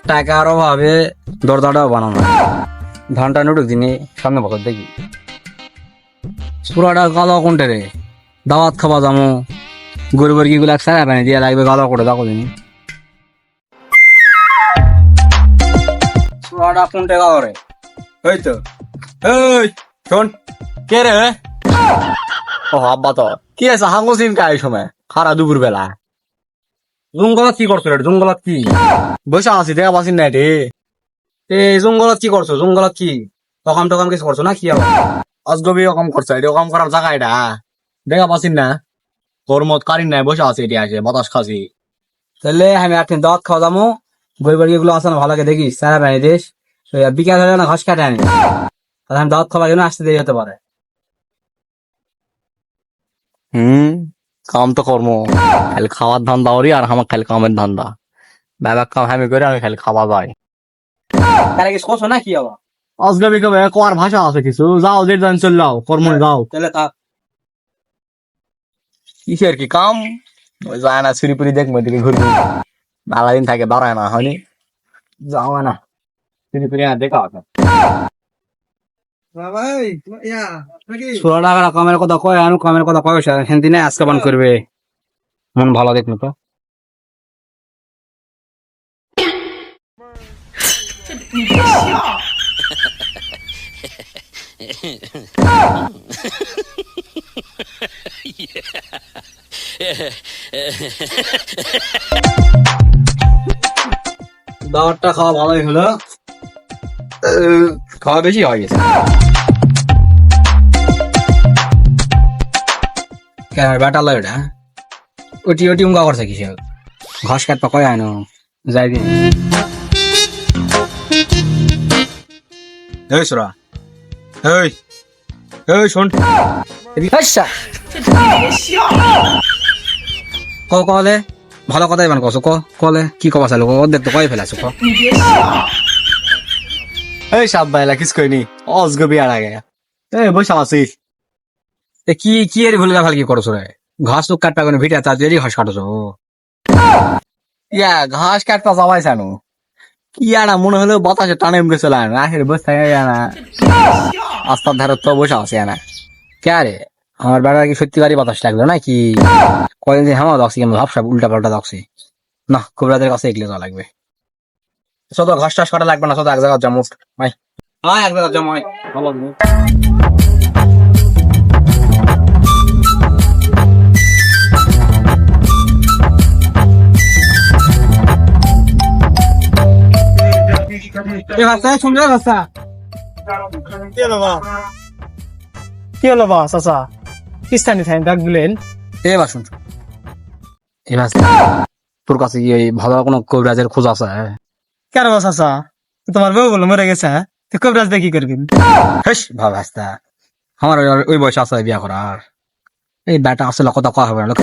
টাকার অভাবে দরদাটাও বানানো ধানটা নুটুক দিনে সামনে বছর দেখি পুরাটা গাদা কোনটা রে দাওয়াত খাওয়া যাবো গরিবের কি গুলা সারা পানি দিয়ে লাগবে গাদা করে দেখো দিনি পুরাটা কোনটা গাদা রে এই তো এই শোন কে রে ও আব্বা তো কি আছে হাঙ্গসিন কাই সময় খারা দুপুর বেলা জঙ্গলত কি করছো রে জঙ্গলত কি বসে আছি দেখা পাচ্ছি না রে এই জঙ্গলত কি করছো জঙ্গলত কি অকাম টকাম কিছু করছো না কি আবার অজগবি অকাম করছো এটা অকাম করার জায়গা এটা দেখা পাচ্ছি না তোর মত কারিন নাই বসে আছে এটি আসে বাতাস খাসি তাহলে আমি একদিন দাওয়াত খাওয়া যাবো গরিবের গুলো আছে না ভালোকে দেখিস সারা বানি দেশ বিকাল হলে না ঘাস কাটে আনি তাহলে আমি দাওয়াত খাওয়ার জন্য আসতে দেরি হতে পারে কাম তো কর্ম খালি খাওয়ার ধান্দা ওরি আর আমার খালি কামের ধান্দা বাবা কাম আমি করে আমি খালি খাওয়া যাই তাহলে কি শোষো না কি আবার অজগবি কবে কোয়ার ভাষা আছে কিছু যাও যে জান চল যাও কর্ম যাও তাহলে থাক কিসের কি কাম ওই যায় না ছুরি দেখবো দিকে ঘুরবো মেলা দিন থাকে দাঁড়ায় না হয়নি যাও না ছুরি দেখা ষোলো টাকা কামের কথা কয় আমি কামের কথা কয় সেদিনে আজকে বান করবে মন ভালো দেখলো তো দাওয়াতটা খাওয়া ভালোই হলো খাওয়া বেশি হয়ে গেছে বেটা লো এটা ওটি ওটি উঙ্গা করছে কিসে ঘাস কাটপা কয় আনো যাই দিন এই সোরা এই এই শোন আচ্ছা কলে ভালো কথাই মানে কছো কলে কি কবা চালো অর্ধেক তো কয়ে ফেলাছো এই সাপ বাইলা কিস কইনি অজগবি আর আগে এই বসে আছিস কি কি এর ভুলগা ভাল কি করছো রে ঘাস তো কাটপা কোন ভিটা তা দিয়ে ঘাস কাটছো ইয়া ঘাস কাটপা সবাই জানো কি আনা মনে হলো বাতাসে টানে এমরে চলে না হের বস থাকে না আস্তার ধারে তো বসে আছে না কে রে আমার বেড়া কি সত্যিকারই বাতাস লাগলো না কি কয়েকদিন যে হামা দাওছি আমি ভাবসা উল্টা পাল্টা দাওছি না কোবরাদের কাছে এগলে যাওয়া লাগবে শত ঘাস টাস কাটা লাগবে না শত এক জায়গায় জমা ভাই হ্যাঁ এক জায়গায় জমা ভালো কি হলো বা চাচা কিস্তানি থাইন ডাক দিলেন এবার শুন এবার তোর কাছে কি ওই ভালো কোনো কবিরাজের খোঁজ আছে কেন বা চাচা তোমার বউ বলে মরে গেছে তো কবিরাজ দিয়ে কি করবেন হেস ভাব হাসতা আমার ওই বয়স আছে বিয়া করার এই বেটা আসলে কথা কয়া হবে না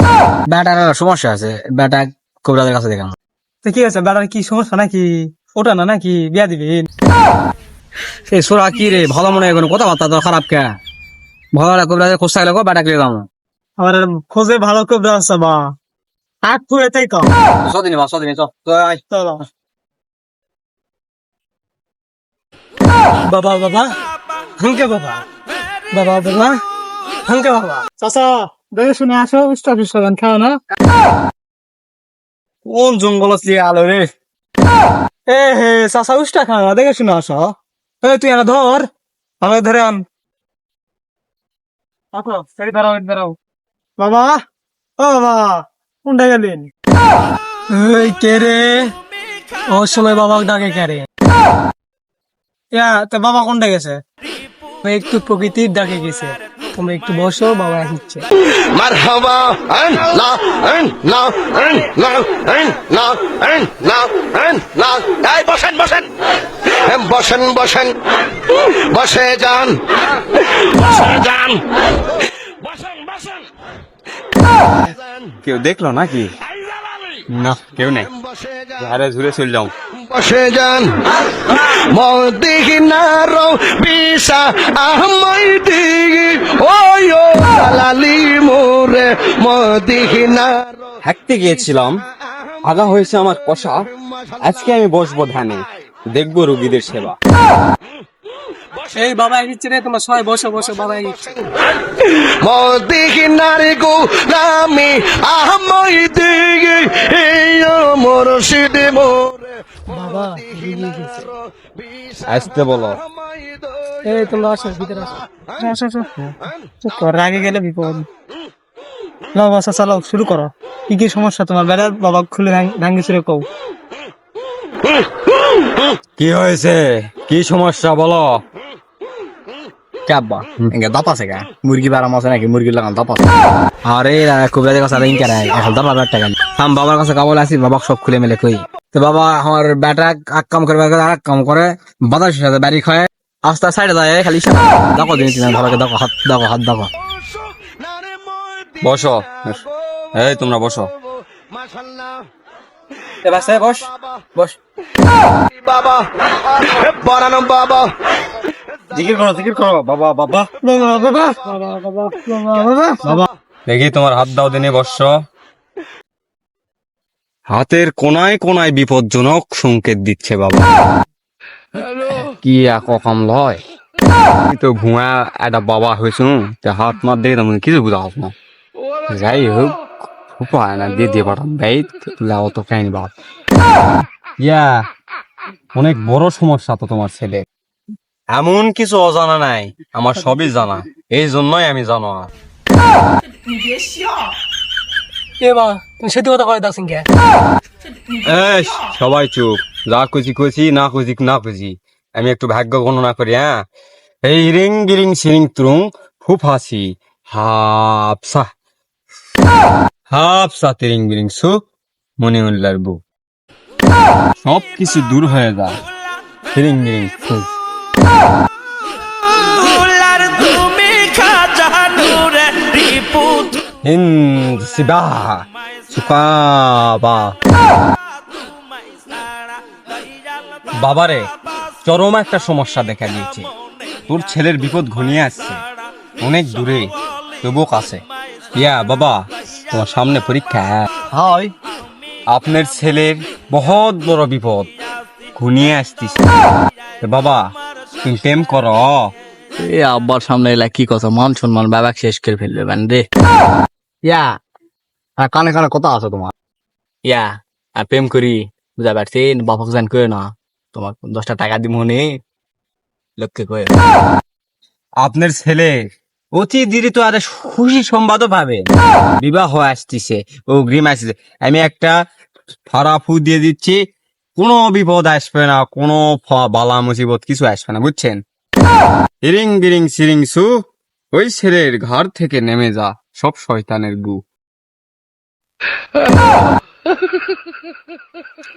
বেটার সমস্যা আছে বেটা কবিরাজের কাছে দেখানো তো কি আছে বেড়ার কি সমস্যা নাকি ওটা না নাকি বিয়া দিবেন সেই সোরা কি রে ভালো মনে হয় কোনো কথাবার্তা তো খারাপ কে ভালো কবিরাজের খোঁজ থাকলে বেটা কে দাম আমার খোঁজে ভালো কবিরাজ আছে বা আট ফুয়ে তাই কম সদিনী চলো বাবা বাবা হাঙ্কে বাবা বাবা বাবা হাঙ্কে বাবা চাচা দেখে শুনে আসো স্টপ স্টপ খাও না কোন জঙ্গল দিয়ে আলো রে এ হে চাচা উষ্টা খাও না দেখে শুনে আসো তুই এনে ধর আমি ধরে আন আসো সেটি দাঁড়াও দাঁড়াও বাবা ও বাবা কোনটা গেলেন এই কে রে ও সময় বাবা ডাকে কে রে তো বাবা কোনটা গেছে একটু প্রকৃতির ডাকে গেছে তুমি একটু বসো বাবা আসছে মারহাবা না না না না না না এই বসেন বসেন বসেন বসেন বসে যান বসে যান বসেন বসেন কেউ দেখলো নাকি না কেউ নেই ঘরে ঘুরে চলে যাও বসে যান মদিনার বিশা আহমদি ওই ও লালি মোরে মদিনার হাঁটতে গিয়েছিলাম আগা হয়েছে আমার কষা আজকে আমি বসবো ধ্যানে, দেখবো রোগীদের সেবা। এই বাবা এসেছে রে, তোমার সবাই বসো বসো, বাবা এসেছে। মদিনার গোলামি আমায় দিগে এই মুর্শিদ মোরে বাবা এগিয়ে গেছে। আসতে বলো। এই তোমরা আসো, ভিতরে আসো। আসো আসো চুপ কর, আগে গেলে বিপদ। লাও বাসা চালাও, শুরু করো। কি কি সমস্যা তোমার বেড়ার? বাবা খুলে ভাঙ্গি চুরে কও। কি হয়েছে, কি সমস্যা বলো? ক্যাব্বা এঙ্গে দাপ আছে গা, মুরগি বারাম আছে নাকি? মুরগি লাগান দাপ আছে। আরে খুব বেড়ে গেছে ইনকে নাই, এখন দাপ টাকা আমি বাবার কাছে কাবল আসি, বাবা সব খুলে মেলে কই। তো বাবা আমার বেটা এক কাম করে আর এক কাম করে, বাতাসের সাথে বাড়ি খায়, আস্তে সাইডে যায় খালি দেখো দিন ভালোকে দেখো, হাত দেখো, হাত দেখো। বসো, এই তোমরা বসো। বস বস। বাবা পরানো বাবা জিকির করো বাবা বাবা বাবা বাবা বাবা বাবা বাবা বাবা। দেখি তোমার হাত দাও দিনে বর্ষ। হাতের কোনায় কোনায় বিপজ্জনক সংকেত দিচ্ছে বাবা। কি কম লয়, তো ভুয়া একটা বাবা হয়েছ, হাত মার দেখে তেমন কিছু বুঝা হোক না। যাই হোক উপায় না, দিয়ে পাঠান ভাই, অত খাইনি বাদ। ইয়া অনেক বড় সমস্যা তো তোমার ছেলে। এমন কিছু অজানা নাই, আমার সবই জানা, এই জন্যই আমি জানো। এ বাবা তুমি সত্যি কথা কয়ে দাও সিংকে। এই সবাই চুপ, যা খুশি খুশি, না খুশি না খুশি। আমি একটু ভাগ্য গণনা করি। হ্যাঁ, এই রিং গিরিং সিরিং ত্রুং ফুফাসি হাফসা হাফসা তিরিং বিরিং সু মনে উল্লার বু, সব কিছু দূর হয়ে যায়। সিরিং গিরিং সু হিন্দ সিবা সুকাবা। বাবারে চরম একটা সমস্যা দেখা দিয়েছে, তোর ছেলের বিপদ ঘনিয়ে আসছে, অনেক দূরে তবুও কাছে। ইয়া বাবা, তোমার সামনে পরীক্ষা। হয় আপনার ছেলের বহুত বড় বিপদ ঘনিয়ে আসতেছে। বাবা তুমি প্রেম করো। এ আব্বার সামনে এলা কি কথা, মান সম্মান বাবা শেষ করে ফেলবে রে। ইয়া কানে কানে কথা আছে তোমার। ইয়া প্রেম করি বুঝা পারছেন, বাবাকে জান করে না, তোমার 10টা টাকা দিব মনে লক্ষ্যে কয়ে। আপনার ছেলে অতি দেরি তো আরে খুশি সংবাদও পাবে, বিবাহ আসতেছে, অগ্রিম আসছে। আমি একটা ফারাফু দিয়ে দিচ্ছি, কোনো বিপদ আসবে না, কোনো বালা মুসিবত কিছু আসবে না, বুঝছেন? ইরিং বিরিং সিরিং সু, ওই ছেলের ঘর থেকে নেমে যা সব শয়তানের গু।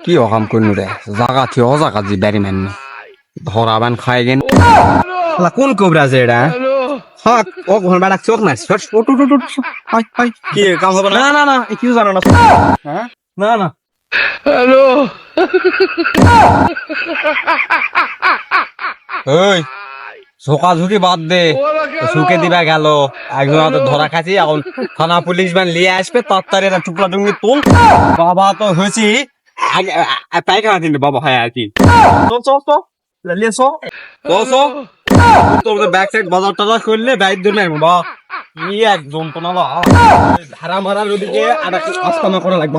কি অকাম করনু রে, জাগা থি অজাগা জি ব্যারি মাননি ধরাবান খায় গেন। কোন কোবরা যে এটা? হক ও ঘর বাড়া চোখ মার কি কাম হবে না? না না কি জানো না? হ্যাঁ না না। হ্যালো ওই ঝোঁকাঝুঁকি বাদ দে, শুকে দিবা গেল, একজন তো ধরা খাচ্ছি, এখন থানা পুলিশ ব্যান নিয়ে আসবে, তাড়াতাড়ি একটা টুকরা টুকরি তুল। বাবা তো হয়েছি পায়খানা দিন বাবা, হয় আর কি। ব্যাক সাইড বাজার টাজার করলে বাইক ধরলে বাবা কি একদম তো না ধারা মারার ওদিকে আর আস্তানা করা লাগবে।